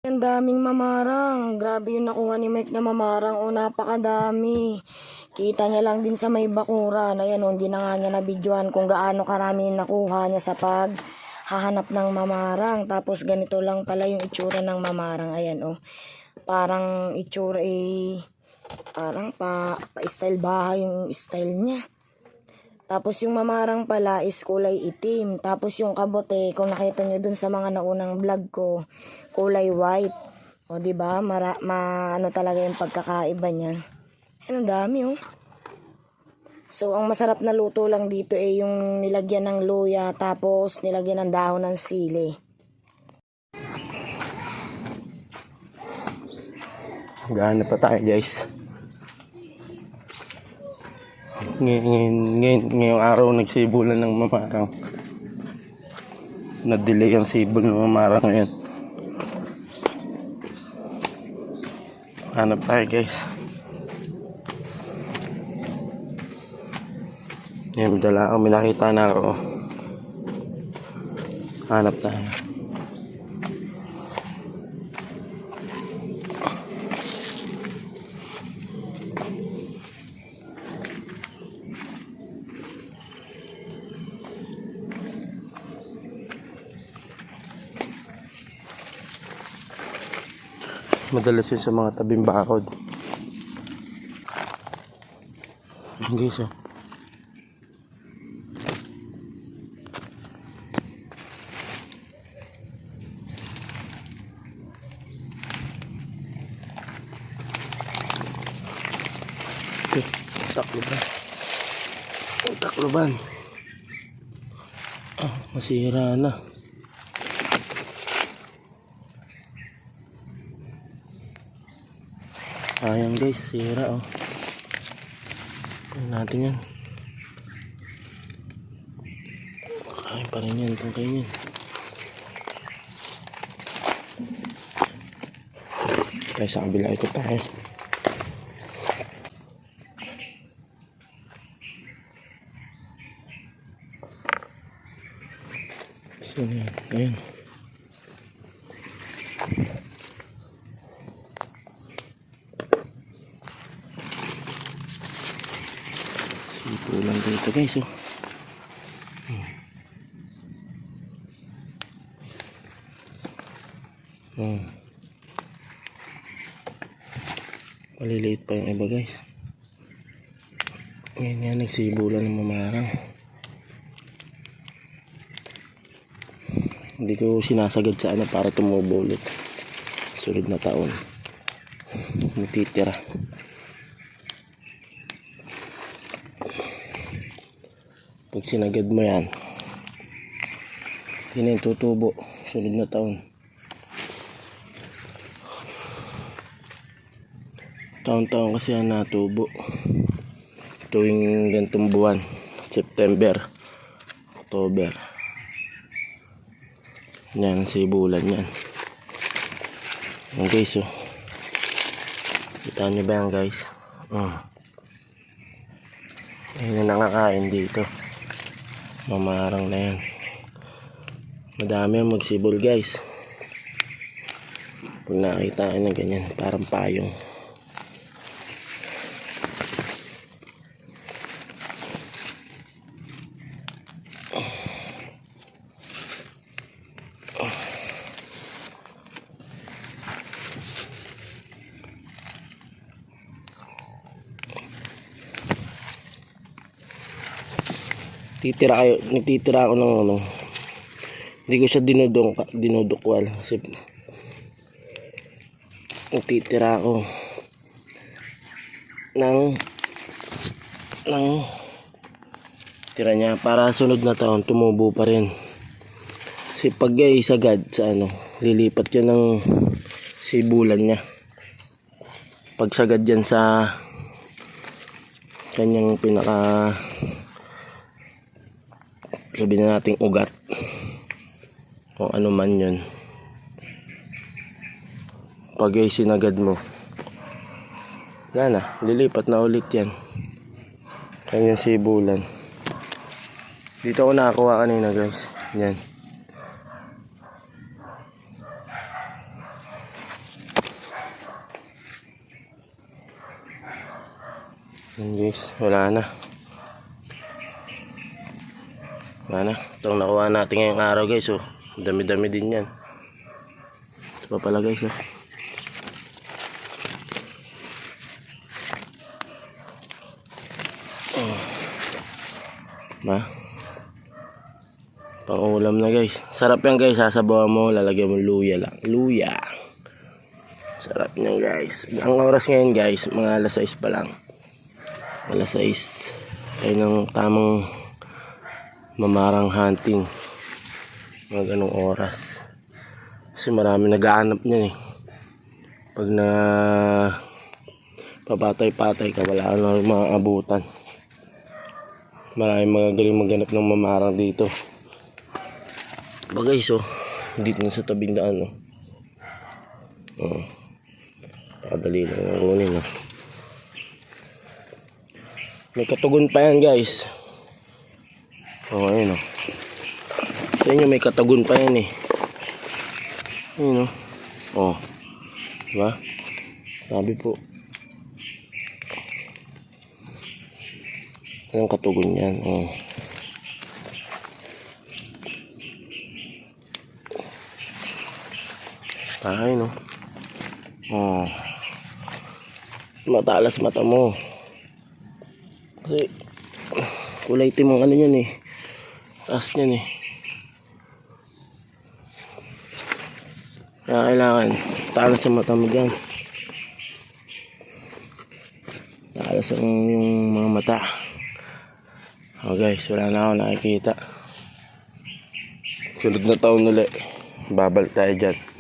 Ang daming mamarang. Grabe yung nakuha ni Mike na mamarang. O, napakadami. Kita niya lang din sa may bakuran. Ayan o, hindi na nga niya nabidyohan kung gaano karami yung nakuha niya sa paghahanap ng mamarang. Tapos ganito lang pala yung itsura ng mamarang. Ayan o. Parang itsura parang pa-style bahay yung style niya. Tapos yung mamarang pala is kulay itim. Tapos yung kabote, kung nakita nyo dun sa mga naunang vlog ko, kulay white. O di ba? Ano talaga yung pagkakaiba niya. Ang dami oh. So ang masarap na luto lang dito yung nilagyan ng luya tapos nilagyan ng dahon ng sili. Gaano pa tayo guys. Ngayong araw nagsibulan ng mamarang. Na-delay ang sibol ng mamarang ngayon. Hanap tayo guys. Yan, dala ako, may nakita na ako. Hanap tayo. Madalas yun sa mga tabing bakod. Guys oh. Takloban. Takloban. Ah, masira na. Ayan guys, sira oh. Kain natin yan. Kain pa rin yan, itong kain yan. Kaya sa kabila ikot tayo. So yan, ayan. Sipo lang dito guys oh. Maliliit pa yung iba guys. Ngayon yan nagsibulan ng mamarang. Hindi ko sinasagad sa ano para tumubo ulit. Sunod na taon. Matitira. Pag sinagad mo yan, hindi na yung tutubo. Sunod na taon. Taon-taon kasi yan natubo. Tuwing gantong buwan. September, October. Yan, sibulan yan. Yan guys oh. Kita nyo ba yan guys? Ayun na nakakain dito. Mamarang na yan. Madami ang magsibol guys. Pag nakita na ganyan, parang payong. Nagtitira ako ng ano. Hindi ko siya dinudukwal kasi nagtitira ako ng tira niya para sunod na taon tumubo pa rin. Kasi pag isagad sa ano, lilipat yan ng sibulan niya. Pag sagad yan sa kanyang pinaka sabihin na nating ugat kung ano man yun, pag sinagad mo wala na, lilipat na ulit yan kanyang sibulan. Dito ako nakakuha kanina guys, yan Yan guys, wala na. Wala na. Itong nakuha natin ngayong araw guys. Oh. Dami-dami din yan. Ito pa pala guys. Oh. Ba? Pang-ulam na guys. Sarap yan guys. Sasabawan mo, lalagyan mo luya lang. Luya. Sarap niyan guys. Ang oras ngayon guys, mga alas 6 pa lang. Alas 6. Ay ng tamang mamarang hunting. Mga ganong oras. Kasi marami nag-aanap niyan eh. Pag na papatay-patay ka, wala na mga abutan. Maraming magagaling maghanap ng mamarang dito. Bagay so, dito na sa tabing daan. Kadali lang ang kunin. May katugon pa yan guys. Ayun sa inyo may katugon pa yan eh. Ayun diba? Sabi po. Anong katugon yan? Ayun matalas mata mo. Kasi kulay itim ang ano yan eh. Taas yan eh. Kaya kailangan talas ang mata mo dyan. Talas ang yung mga mata. Guys, wala na ako nakikita. Sunod na taon ulit. Babalik tayo dyan.